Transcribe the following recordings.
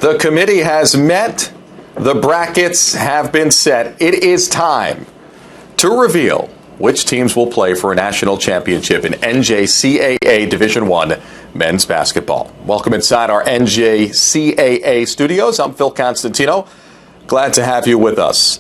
The committee has met. The brackets have been set. It is time to reveal which teams will play for a national championship in NJCAA Division I men's basketball. Welcome inside our NJCAA studios. I'm Phil Constantino. Glad to have you with us.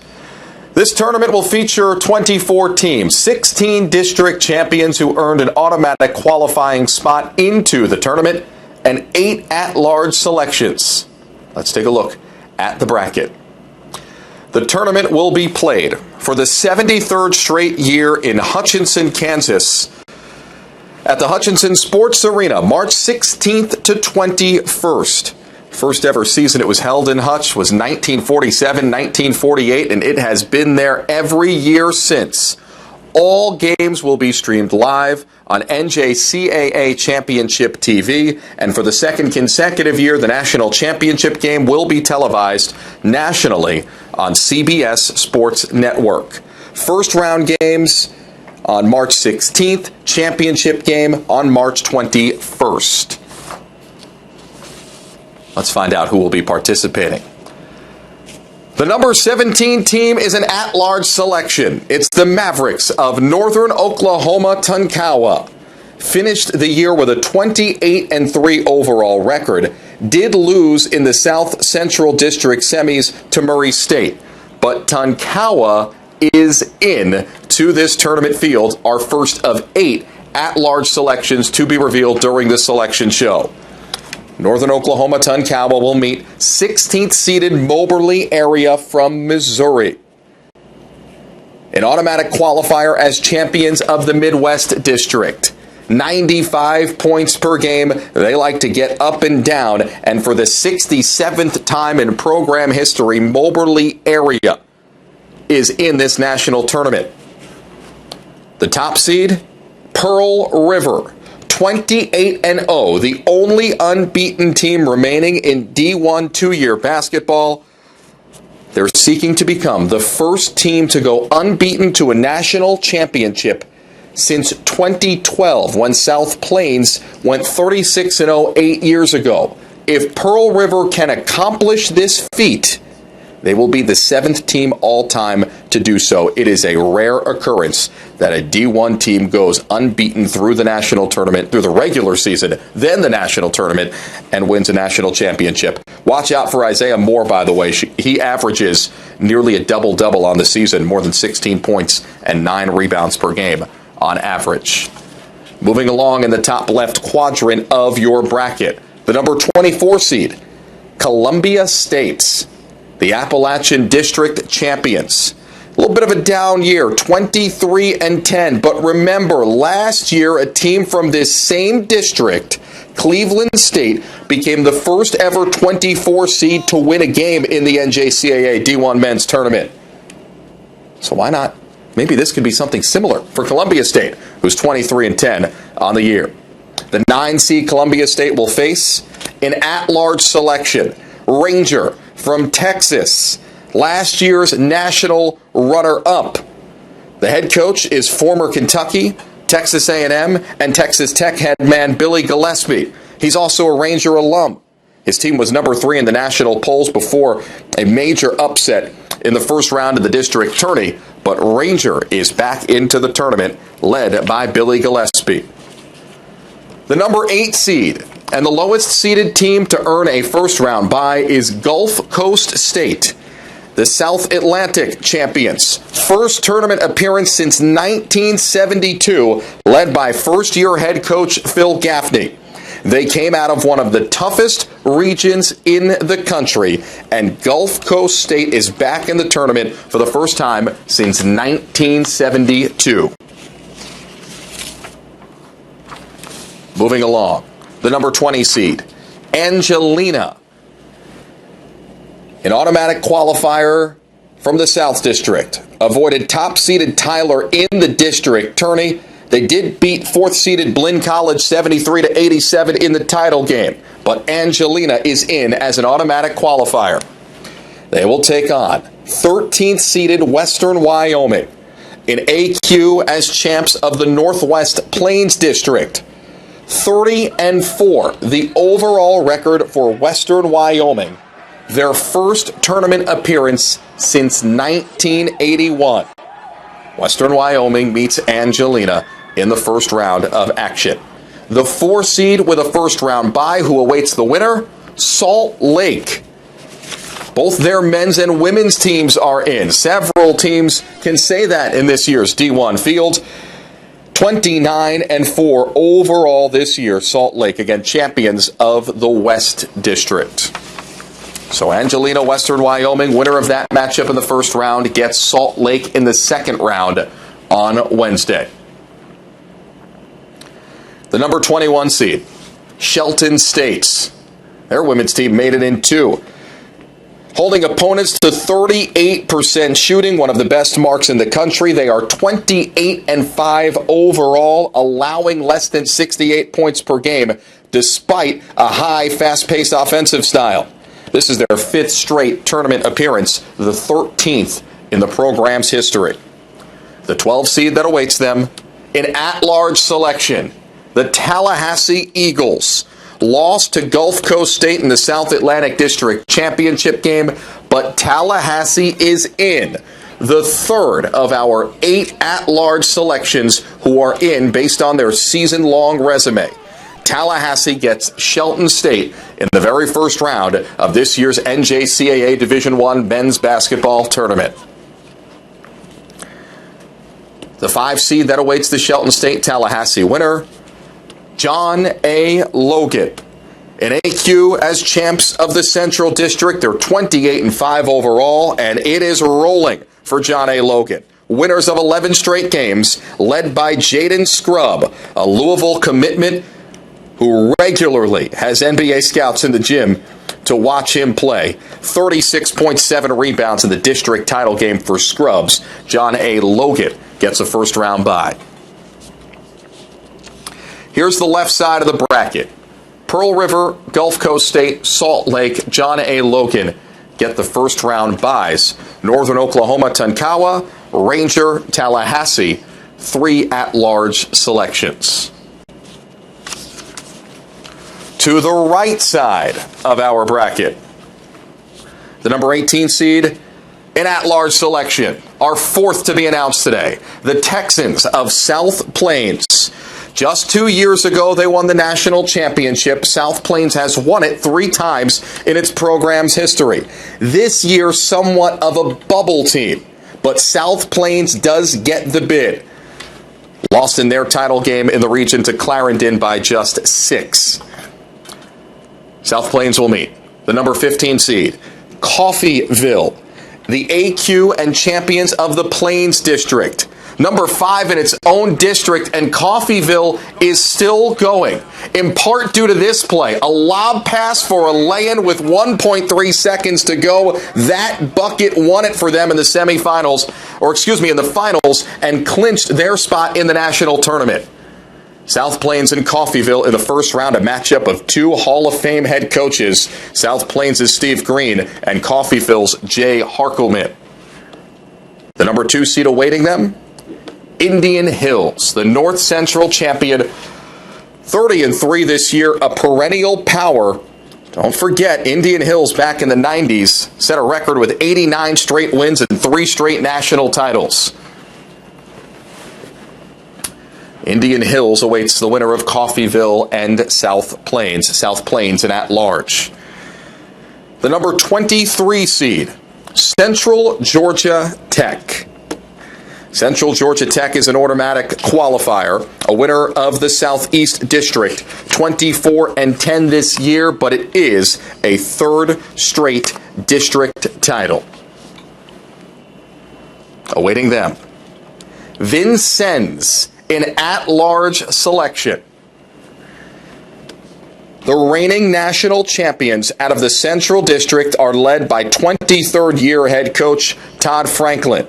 This tournament will feature 24 teams, 16 district champions who earned an automatic qualifying spot into the tournament, and 8 at-large selections. Let's take a look at the bracket. The tournament will be played for the 73rd straight year in Hutchinson, Kansas, at the Hutchinson Sports Arena, March 16th to 21st. First ever season it was held in Hutch was 1947, 1948, and it has been there every year since. All games will be streamed live on NJCAA Championship TV, and for the second consecutive year, the national championship game will be televised nationally on CBS Sports Network. First round games on March 16th, championship game on March 21st. Let's find out who will be participating. The number 17 team is an at-large selection. It's the Mavericks of Northern Oklahoma Tonkawa. Finished the year with a 28-3 overall record. Did lose in the South Central District semis to Murray State. But Tonkawa is in to this tournament field, our first of 8 at-large selections to be revealed during this selection show. Northern Oklahoma Tonkawa will meet 16th seeded Moberly area from Missouri. An automatic qualifier as champions of the Midwest District. 95 points per game. They like to get up and down. And for the 67th time in program history, Moberly area is in this national tournament. The top seed, Pearl River. 28-0, the only unbeaten team remaining in D1 2-year basketball. They're seeking to become the first team to go unbeaten to a national championship since 2012, when South Plains went 36-0 8 years ago. If Pearl River can accomplish this feat, they will be the 7th team all-time to do so. It is a rare occurrence that a D1 team goes unbeaten through the national tournament, through the regular season, then the national tournament, and wins a national championship. Watch out for Isaiah Moore, by the way. He averages nearly a double-double on the season, more than 16 points and 9 rebounds per game on average. Moving along in the top left quadrant of your bracket, the number 24 seed, Columbia State. The Appalachian District champions. A little bit of a down year, 23-10. But remember, last year, a team from this same district, Cleveland State, became the first ever 24 seed to win a game in the NJCAA D1 men's tournament. So why not? Maybe this could be something similar for Columbia State, who's 23-10 on the year. The 9 seed Columbia State will face an at-large selection. Ranger from Texas, last year's national runner-up. The head coach is former Kentucky, Texas A&M, and Texas Tech head man Billy Gillespie. He's also a Ranger alum. His team was number 3 in the national polls before a major upset in the first round of the district tourney, but Ranger is back into the tournament, led by Billy Gillespie. The number 8 seed and the lowest seeded team to earn a first-round bye is Gulf Coast State, the South Atlantic champions. First tournament appearance since 1972, led by first-year head coach Phil Gaffney. They came out of one of the toughest regions in the country, and Gulf Coast State is back in the tournament for the first time since 1972. Moving along. The number 20 seed, Angelina. An automatic qualifier from the South District. Avoided top-seeded Tyler in the district tourney. They did beat 4th-seeded Blinn College 73-87 in the title game. But Angelina is in as an automatic qualifier. They will take on 13th-seeded Western Wyoming in AQ as champs of the Northwest Plains District. 30-4, the overall record for Western Wyoming their first tournament appearance since 1981. Western Wyoming meets Angelina in the first round of action. The 4 seed with a first round bye who awaits the winner, Salt Lake. Both their men's and women's teams are in. Several teams can say that in this year's D1 field. 29-4 overall this year. Salt Lake, again, champions of the West District. So Angelina, Western Wyoming, winner of that matchup in the first round, gets Salt Lake in the second round on Wednesday. The number 21 seed, Shelton State. Their women's team made it in 2. Holding opponents to 38% shooting, one of the best marks in the country. They are 28-5 overall, allowing less than 68 points per game, despite a high, fast-paced offensive style. This is their 5th straight tournament appearance, the 13th in the program's history. The 12 seed that awaits them, in at-large selection, the Tallahassee Eagles. Lost to Gulf Coast State in the South Atlantic District championship game, but Tallahassee is in the 3rd of our 8 at-large selections who are in based on their season-long resume. Tallahassee gets Shelton State in the very first round of this year's NJCAA Division I men's basketball tournament. The 5 seed that awaits the Shelton State-Tallahassee winner, John A. Logan. In AQ as champs of the Central District, they're 28-5 overall, and it is rolling for John A. Logan. Winners of 11 straight games, led by Jaden Scrub, a Louisville commitment who regularly has NBA scouts in the gym to watch him play. 36.7 rebounds in the district title game for Scrubs. John A. Logan gets a first-round bye. Here's the left side of the bracket. Pearl River, Gulf Coast State, Salt Lake, John A. Logan get the first-round byes. Northern Oklahoma, Tonkawa, Ranger, Tallahassee, 3 at-large selections. To the right side of our bracket, the number 18 seed, an at-large selection, our 4th to be announced today, the Texans of South Plains. Just 2 years ago, they won the national championship. South Plains has won it 3 times in its program's history. This year, somewhat of a bubble team, but South Plains does get the bid. Lost in their title game in the region to Clarendon by just 6. South Plains will meet the number 15 seed, Coffeyville, the AQ and champions of the Plains District. Number 5 in its own district, and Coffeyville is still going, in part due to this play. A lob pass for a lay-in with 1.3 seconds to go. That bucket won it for them in the semifinals, in the finals, and clinched their spot in the national tournament. South Plains and Coffeyville in the first round, a matchup of 2 Hall of Fame head coaches. South Plains' Steve Green and Coffeyville's Jay Harkelman. The number 2 seed awaiting them, Indian Hills, the North Central champion, 30-3 this year, a perennial power. Don't forget, Indian Hills back in the 90s set a record with 89 straight wins and 3 straight national titles. Indian Hills awaits the winner of Coffeyville and South Plains. South Plains and at large. The number 23 seed, Central Georgia Tech. Central Georgia Tech is an automatic qualifier, a winner of the Southeast District, 24-10 this year, but it is a 3rd straight district title. Awaiting them, Vincennes in at-large selection. The reigning national champions out of the Central District are led by 23rd-year head coach Todd Franklin.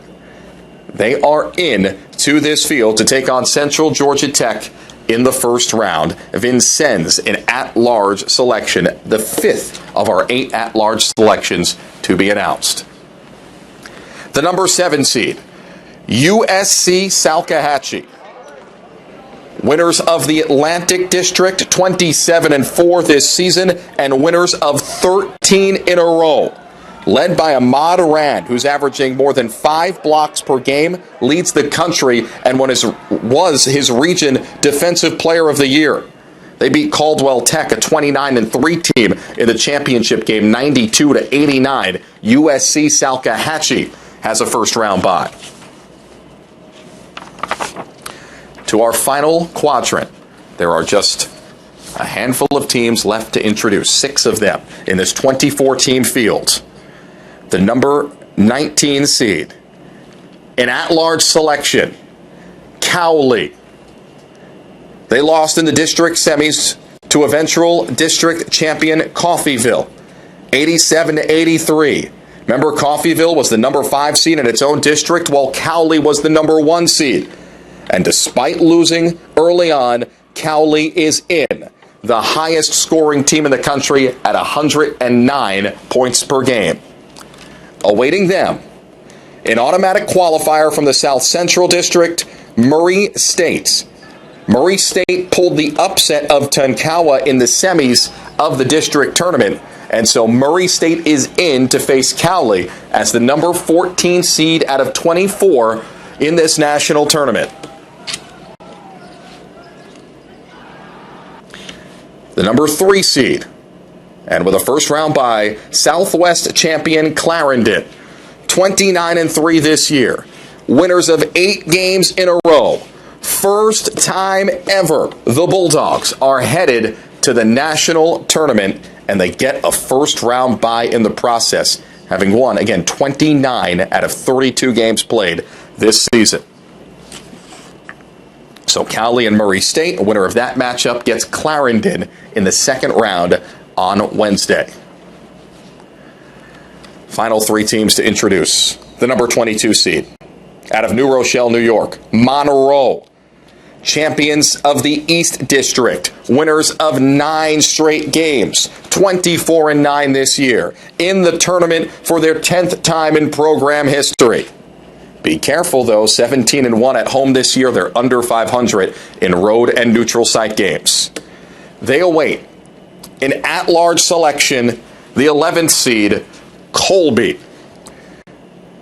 They are in to this field to take on Central Georgia Tech in the first round. Vincennes, an at-large selection, the 5th of our 8 at-large selections to be announced. The number 7 seed, USC Salkehatchie. Winners of the Atlantic District, 27-4 this season, and winners of 13 in a row. Led by Ahmad Rand, who's averaging more than 5 blocks per game, leads the country and was his region Defensive Player of the Year. They beat Caldwell Tech, a 29-3 team, in the championship game, 92-89. USC Salkehatchie has a first-round bye. To our final quadrant, there are just a handful of teams left to introduce, 6 of them in this 24-team field. The number 19 seed, an at-large selection, Cowley. They lost in the district semis to eventual district champion Coffeyville, 87-83. Remember, Coffeyville was the number 5 seed in its own district, while Cowley was the number 1 seed. And despite losing early on, Cowley is in, the highest scoring team in the country at 109 points per game. Awaiting them, an automatic qualifier from the South Central District, Murray State. Murray State pulled the upset of Tonkawa in the semis of the district tournament, and so Murray State is in to face Cowley as the number 14 seed out of 24 in this national tournament. The number 3 seed, and with a first-round bye, Southwest champion Clarendon, 29-3 this year. Winners of 8 games in a row. First time ever, the Bulldogs are headed to the national tournament, and they get a first-round bye in the process, having won, again, 29 out of 32 games played this season. So Cowley and Murray State, a winner of that matchup, gets Clarendon in the second round on Wednesday. Final 3 teams to introduce. The number 22 seed. Out of New Rochelle, New York, Monroe. Champions of the East District. Winners of 9 straight games. 24-9 this year. In the tournament for their 10th time in program history. Be careful, though, 17-1 at home this year. They're under 500 in road and neutral site games. They await an at-large selection, the 11th seed, Colby.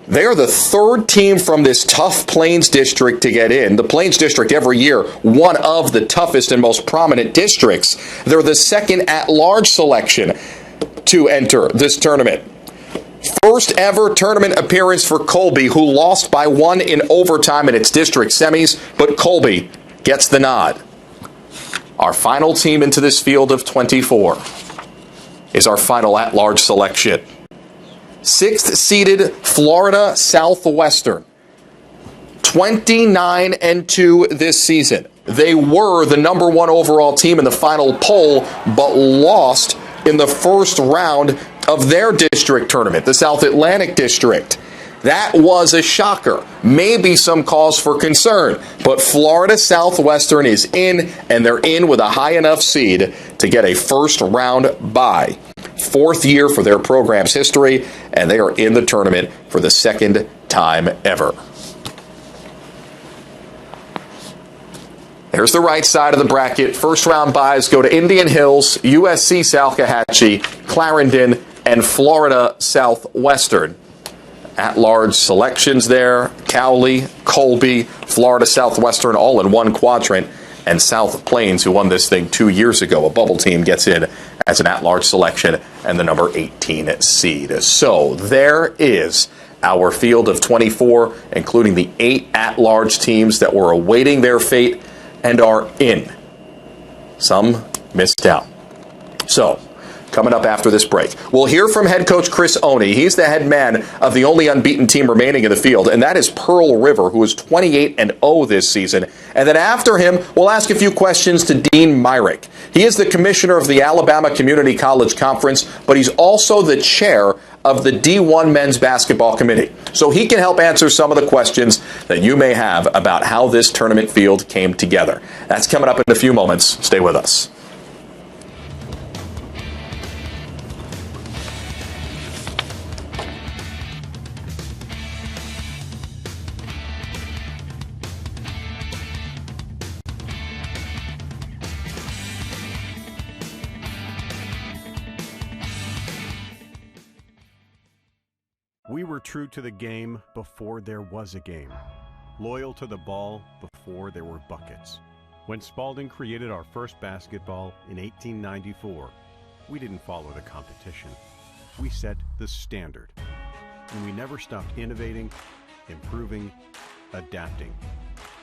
They are the 3rd team from this tough Plains District to get in. The Plains District every year, one of the toughest and most prominent districts. They're the 2nd at-large selection to enter this tournament. First ever tournament appearance for Colby, who lost by 1 in overtime in its district semis, but Colby gets the nod. Our final team into this field of 24 is our final at-large selection. 6th seeded Florida Southwestern, 29-2 this season. They were the number 1 overall team in the final poll, but lost in the first round of their district tournament, the South Atlantic District. That was a shocker. Maybe some cause for concern. But Florida Southwestern is in, and they're in with a high enough seed to get a first-round bye. 4th year for their program's history, and they are in the tournament for the 2nd time ever. There's the right side of the bracket. First-round byes go to Indian Hills, USC Salkehatchie, Clarendon, and Florida Southwestern. At-large selections there, Cowley, Colby, Florida Southwestern, all in one quadrant, and South Plains, who won this thing 2 years ago. A bubble team gets in as an at-large selection and the number 18 seed. So there is our field of 24, including the 8 at-large teams that were awaiting their fate and are in. Some missed out. So, coming up after this break, we'll hear from head coach Chris Oney. He's the head man of the only unbeaten team remaining in the field, and that is Pearl River, who is 28-0 this season. And then after him, we'll ask a few questions to Dean Myrick. He is the commissioner of the Alabama Community College Conference, but he's also the chair of the D1 Men's Basketball Committee. So he can help answer some of the questions that you may have about how this tournament field came together. That's coming up in a few moments. Stay with us. We were true to the game before there was a game, loyal to the ball before there were buckets. When Spalding created our first basketball in 1894, we didn't follow the competition. We set the standard, and we never stopped innovating, improving, adapting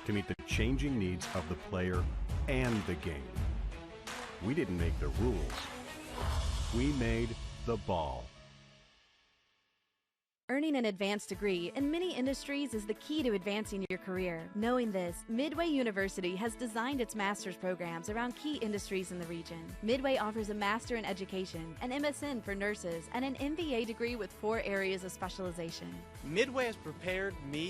to meet the changing needs of the player and the game. We didn't make the rules. We made the ball. Earning an advanced degree in many industries is the key to advancing your career. Knowing this, Midway University has designed its master's programs around key industries in the region. Midway offers a Master in Education, an MSN for nurses, and an MBA degree with 4 areas of specialization. Midway has prepared me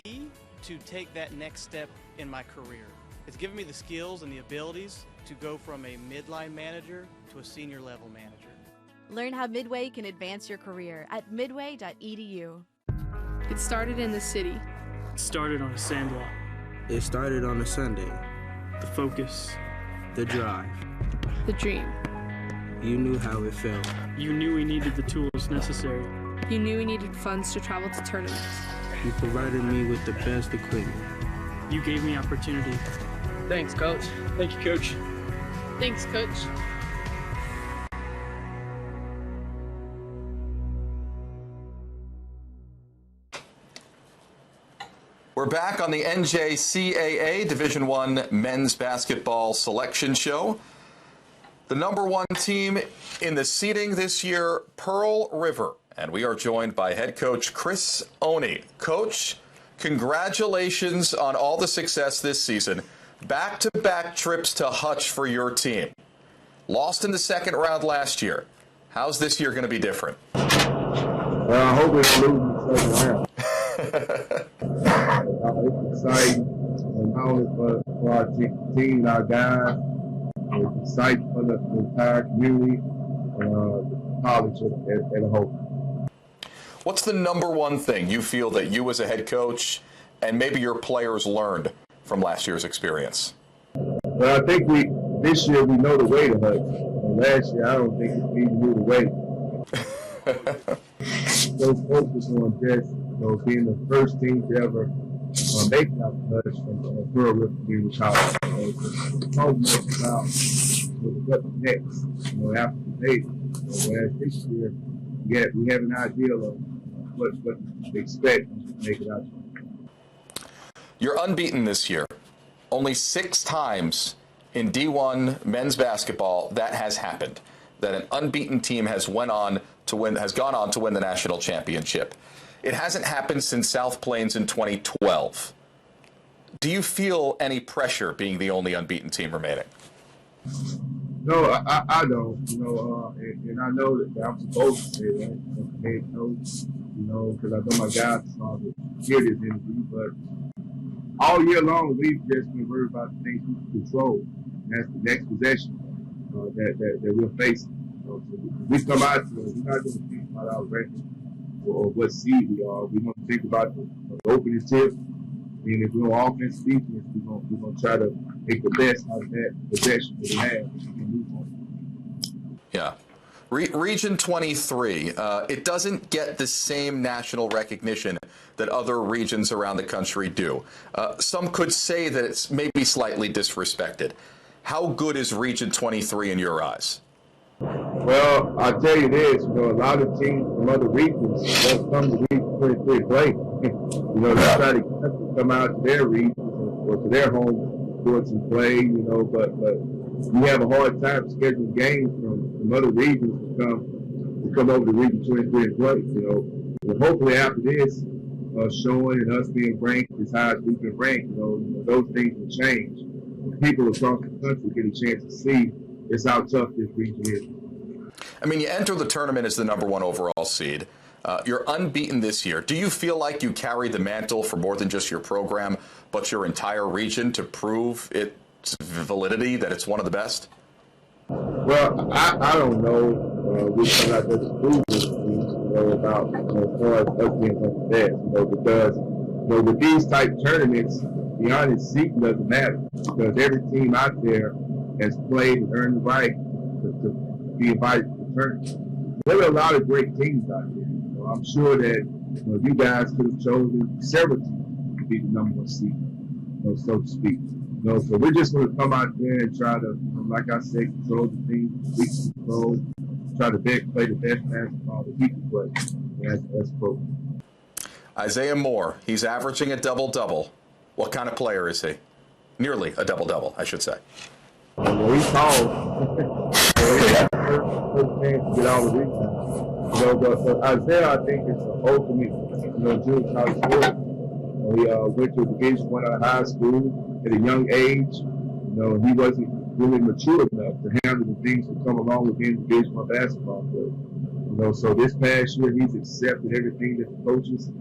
to take that next step in my career. It's given me the skills and the abilities to go from a midline manager to a senior level manager. Learn how Midway can advance your career at midway.edu. It started in the city. It started on a sandlot. It started on a Sunday. The focus. The drive. The dream. You knew how it felt. You knew we needed the tools necessary. You knew we needed funds to travel to tournaments. You provided me with the best equipment. You gave me opportunity. Thanks, Coach. Thank you, Coach. Thanks, Coach. We're back on the NJCAA Division I Men's Basketball Selection Show. The number 1 team in the seeding this year, Pearl River. And we are joined by head coach Chris Oney. Coach, congratulations on all the success this season. Back-to-back trips to Hutch for your team. Lost in the second round last year. How's this year going to be different? Well, I hope it's losing the second round. It's exciting, not only for our team and our guys, it's exciting for the entire community, the college as a whole. What's the number 1 thing you feel that you as a head coach and maybe your players learned from last year's experience? Well, I think this year we know the way to Hutch. Last year I don't think we knew the way. So focused on just being the first team to ever make it out of Hutch from Pearl River Community College. So much about what's next, after the day. Whereas this year, we have an idea of what to expect to make it out. You're unbeaten this year. Only 6 times in D1 men's basketball that has happened, that an unbeaten team has gone on to win the national championship. It hasn't happened since South Plains in 2012. Do you feel any pressure being the only unbeaten team remaining? No, I don't. And I know that I'm supposed to say that as a head coach, because I know my guys are hear this interview. But all year long, we've just been worried about the things we can control. And that's the next possession that we're facing. So we come out to it. We're not going to think about our record or what seed we are. We want to think about the opening tip. And if we're on offense, defense, we're going to try to make the best out of that possession that we have and move on. Yeah. Region 23, it doesn't get the same national recognition that other regions around the country do. Some could say that it's maybe slightly disrespected. How good is Region 23 in your eyes? Well, I'll tell you this, a lot of teams from other regions don't come to Region 23 play. They try to come out to their regions or to their home courts and play, but we have a hard time scheduling games from other regions to come over to Region 23 and play, But hopefully after this showing and us being ranked as high as we can rank, those things will change. People across the country get a chance to see just how tough this region is. I mean, you enter the tournament as the number 1 overall seed. You're unbeaten this year. Do you feel like you carry the mantle for more than just your program, but your entire region to prove its validity, that it's one of the best? Well, I don't know. We come out there to prove this, about as far as us being the best, because with these type tournaments, the honest seat doesn't matter, because every team out there has played and earned the right to be invited to the tournament. There are a lot of great teams out there. I'm sure that You guys could have chosen several teams to be the number one seed, so to speak. So we're just going to come out there and try to, like I said, control the things we can control, try to play the best basketball that we can play as pro. Isaiah Moore, he's averaging a double-double. What kind of player is he? Nearly a double-double, I should say. Well, he's tall. He has first chance to get all of these. But Isaiah, I think, is the ultimate, junior college sports. He went to Division I high school at a young age. He wasn't really mature enough to handle the things that come along with being Division I basketball player. So this past year, he's accepted everything that the coaches,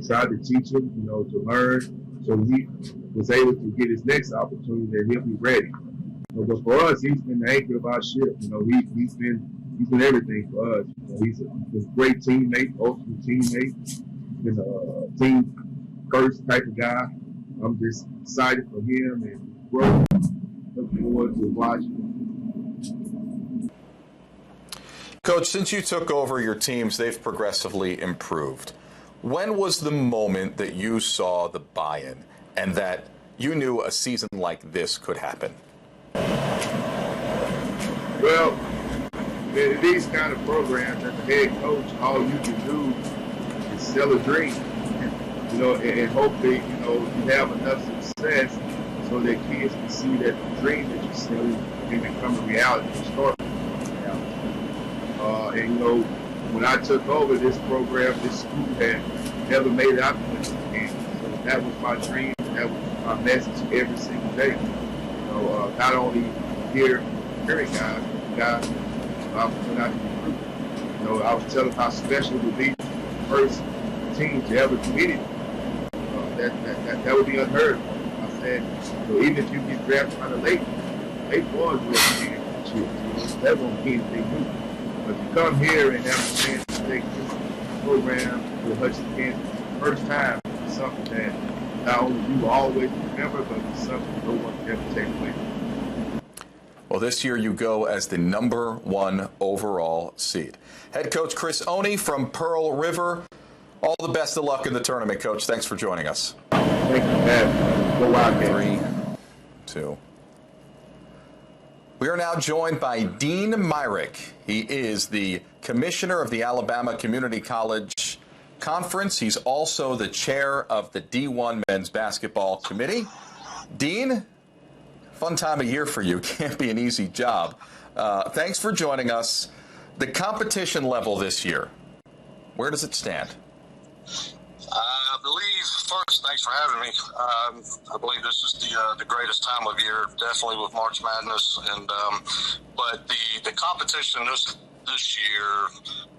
tried to teach him, to learn. So he was able to get his next opportunity that he'll be ready. But for us, he's been the anchor of our ship. He's been everything for us. He's a great teammate, ultimate teammate. He's been a team first type of guy. I'm just excited for him and growth. Looking forward to watching. Coach, since you took over your teams, they've progressively improved. When was the moment that you saw the buy-in and that you knew a season like this could happen? Well, in these kind of programs, as a head coach, all you can do is sell a dream. And hopefully, you have enough success so that kids can see that the dream that you're selling can become a reality. Start and when I took over this program, this school had never made it out to the game. So that was my dream. That was my message every single day. Not only hearing guys, but guys I was putting out in the group. I was telling how special it would be the first team to ever commit it. That would be unheard of. I said, even if you get drafted kind of late boys will be that won't be anything new. But to come here and have a chance to take this program to Hutchinson, Kansas the first time is something that not only you will always remember, but it's something no one can ever take away. Well, this year you go as the number 1 overall seed. Head coach Chris Oney from Pearl River. All the best of luck in the tournament, Coach. Thanks for joining us. Thank you, man. Go out there. 3, 2. We are now joined by Dean Myrick. He is the commissioner of the Alabama Community College Conference. He's also the chair of the D1 Men's Basketball Committee. Dean, fun time of year for you. Can't be an easy job. Thanks for joining us. The competition level this year, where does it stand? I believe, first, thanks for having me. I believe this is the greatest time of year, definitely with March Madness. But the competition this year,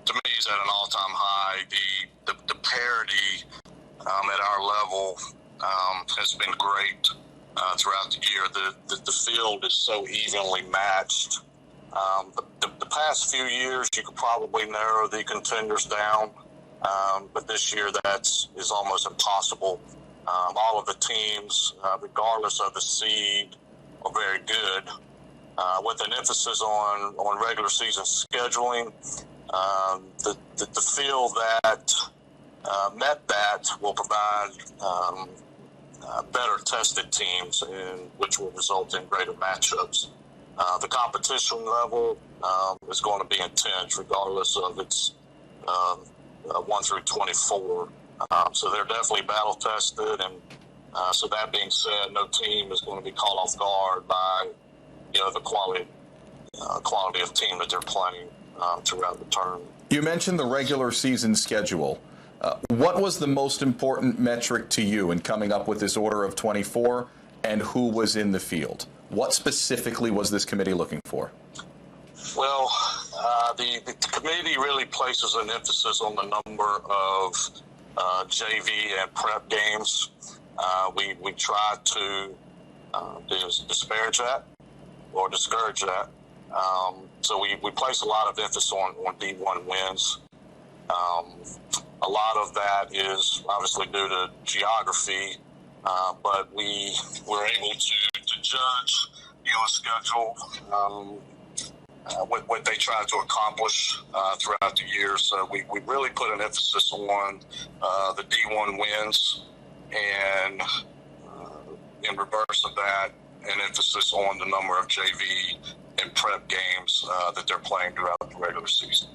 to me, is at an all-time high. The parity at our level has been great throughout the year. The field is so evenly matched. The past few years, you could probably narrow the contenders down. But this year is almost impossible. All of the teams, regardless of the seed, are very good. With an emphasis on regular season scheduling, the field that met that will provide better tested teams, which will result in greater matchups. The competition level is going to be intense, regardless of its 1 through 24. So they're definitely battle tested, and so that being said, no team is going to be caught off guard by the quality of team that they're playing throughout the tournament. You mentioned the regular season schedule. What was the most important metric to you in coming up with this order of 24, and who was in the field? What specifically was this committee looking for? Well, the committee really places an emphasis on the number of JV and prep games. We try to disparage that or discourage that. So we place a lot of emphasis on D1 wins. A lot of that is obviously due to geography, but we were able to judge a schedule what they try to accomplish throughout the year. So we really put an emphasis on the D1 wins, and in reverse of that, an emphasis on the number of JV and prep games that they're playing throughout the regular season.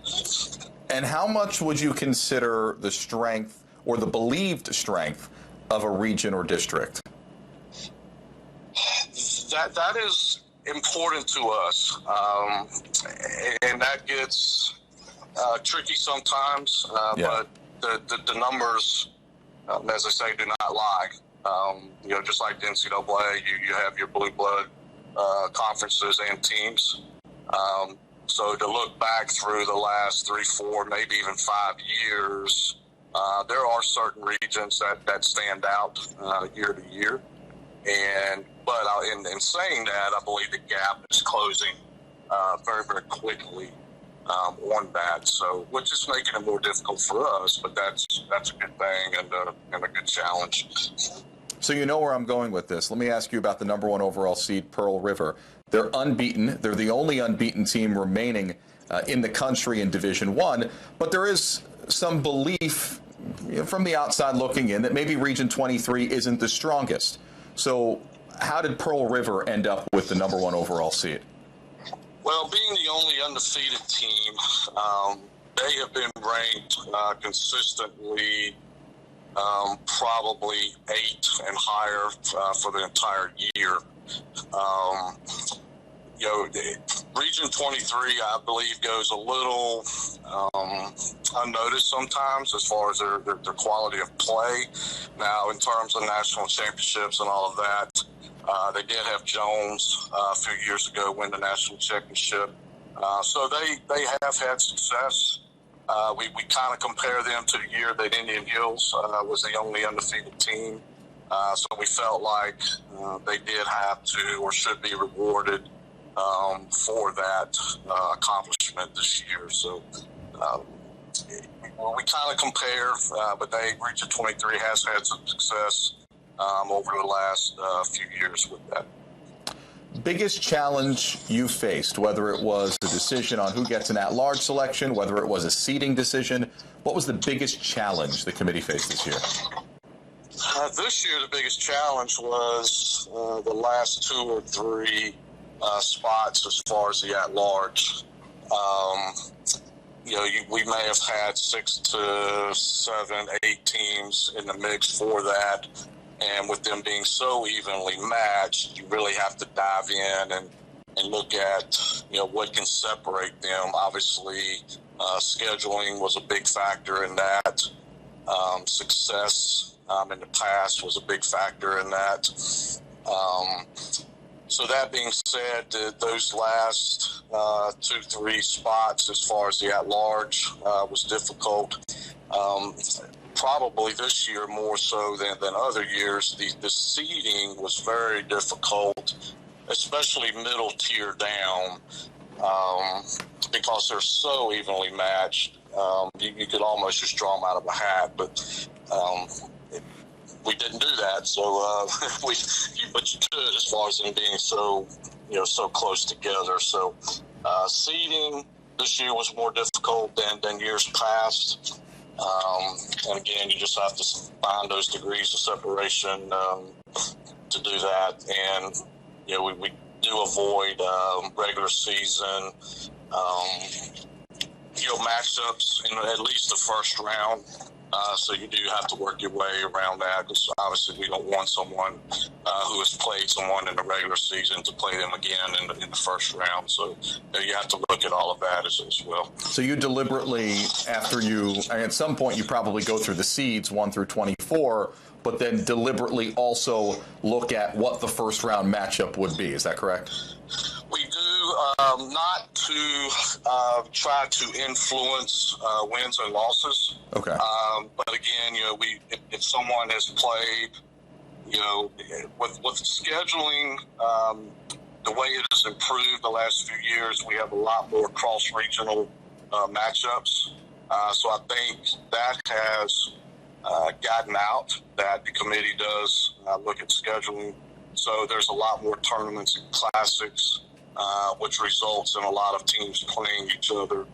And how much would you consider the strength or the believed strength of a region or district? That is important to us, and that gets tricky sometimes. But the numbers, as I say, do not lie. Just like the NCAA, you have your blue blood conferences and teams. So to look back through the last 3, 4, maybe even 5 years, there are certain regions that stand out year to year. But in saying that, I believe the gap is closing very, very quickly on that. So, which is making it more difficult for us, but that's a good thing and a good challenge. So you know where I'm going with this. Let me ask you about the number 1 overall seed, Pearl River. They're unbeaten. They're the only unbeaten team remaining in the country in Division I, but there is some belief from the outside looking in that maybe Region 23 isn't the strongest. So how did Pearl River end up with the number 1 overall seed? Well, being the only undefeated team, they have been ranked consistently probably 8 and higher for the entire year. Region 23, I believe, goes a little unnoticed sometimes as far as their quality of play. Now, in terms of national championships and all of that, they did have Jones a few years ago win the national championship. So they have had success. We kind of compare them to the year that Indian Hills was the only undefeated team. So we felt like they did have to or should be rewarded for that accomplishment this year. So we kind of compare, but Region 23 has had some success over the last few years with that. Biggest challenge you faced, whether it was the decision on who gets an at-large selection, whether it was a seeding decision, what was the biggest challenge the committee faced this year? This year, the biggest challenge was the last 2 or 3 spots as far as the at-large. We may have had 6 to 7, 8 teams in the mix for that. And with them being so evenly matched, you really have to dive in and look at, what can separate them. Obviously, scheduling was a big factor in that. Success in the past was a big factor in that. So that being said, those last 2, 3 spots as far as the at-large was difficult. Probably this year more so than other years, the seeding was very difficult, especially middle tier down, because they're so evenly matched. You could almost just draw them out of a hat, but we didn't do that. So, but you could, as far as them being so close together. So, seeding this year was more difficult than years past. And again, you just have to find those degrees of separation to do that. And, we do avoid regular season, matchups in at least the first round. So you do have to work your way around that, because obviously we don't want someone who has played someone in the regular season to play them again in the first round. So you have to look at all of that as well. So you deliberately, at some point you probably go through the seeds 1 through 24, but then deliberately also look at what the first round matchup would be. Is that correct? We do, not to try to influence wins and losses. Okay. But again, if someone has played, with scheduling, the way it has improved the last few years, we have a lot more cross-regional matchups. So I think that has gotten out, that the committee does look at scheduling. So there's a lot more tournaments and classics which results in a lot of teams playing each other,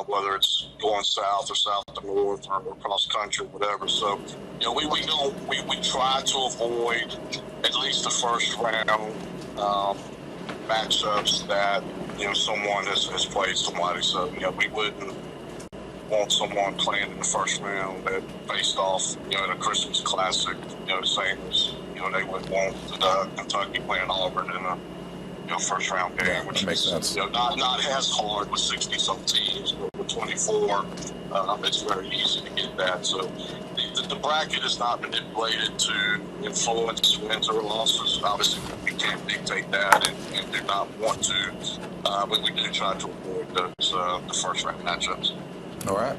whether it's going south or south to north or cross country, whatever. So, we try to avoid at least the first round matchups that someone has played somebody. So we wouldn't want someone playing in the first round that faced off in a Christmas Classic, the same as they would want Kentucky playing Auburn in a first round game, which makes sense. Not as hard with 60 some teams, but with 24, it's very easy to get that. So the bracket is not manipulated to influence wins or losses. Obviously, we can't dictate that and do not want to, but we do try to avoid those the first round matchups. All right.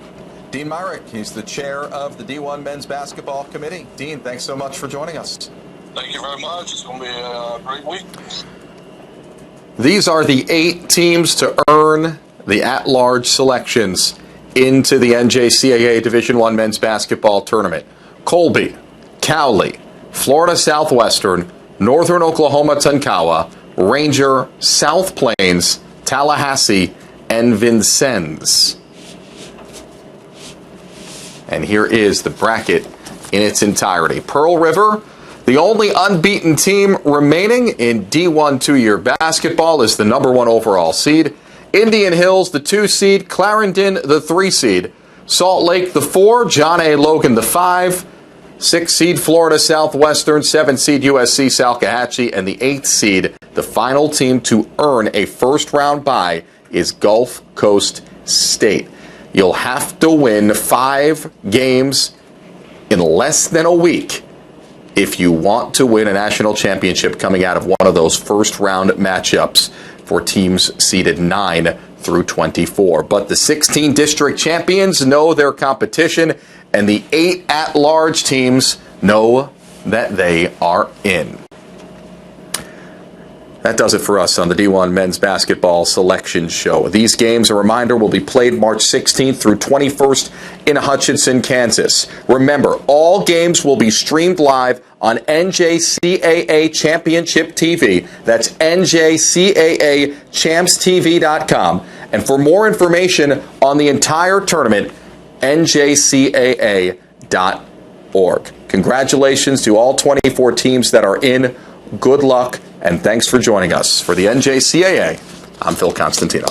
Dean Myrick, he's the chair of the D1 Men's Basketball Committee. Dean, thanks so much for joining us. Thank you very much. It's going to be a great week. These are the 8 teams to earn the at-large selections into the NJCAA Division I Men's Basketball Tournament. Colby, Cowley, Florida Southwestern, Northern Oklahoma Tonkawa, Ranger, South Plains, Tallahassee, and Vincennes. And here is the bracket in its entirety. Pearl River, the only unbeaten team remaining in D1 two-year basketball, is the number 1 overall seed. Indian Hills, the 2 seed. Clarendon, the 3 seed. Salt Lake, the 4. John A. Logan, the 5. 6 seed Florida Southwestern. 7 seed USC Salkehatchie. And the 8th seed, the final team to earn a first-round bye, is Gulf Coast State. You'll have to win 5 games in less than a week if you want to win a national championship coming out of one of those first-round matchups for teams seeded 9 through 24. But the 16 district champions know their competition, and the 8 at-large teams know that they are in. That does it for us on the D1 Men's Basketball Selection Show. These games, a reminder, will be played March 16th through 21st in Hutchinson, Kansas. Remember, all games will be streamed live on NJCAA Championship TV. That's NJCAAChampsTV.com. And for more information on the entire tournament, NJCAA.org. Congratulations to all 24 teams that are in. Good luck, and thanks for joining us. For the NJCAA, I'm Phil Constantino.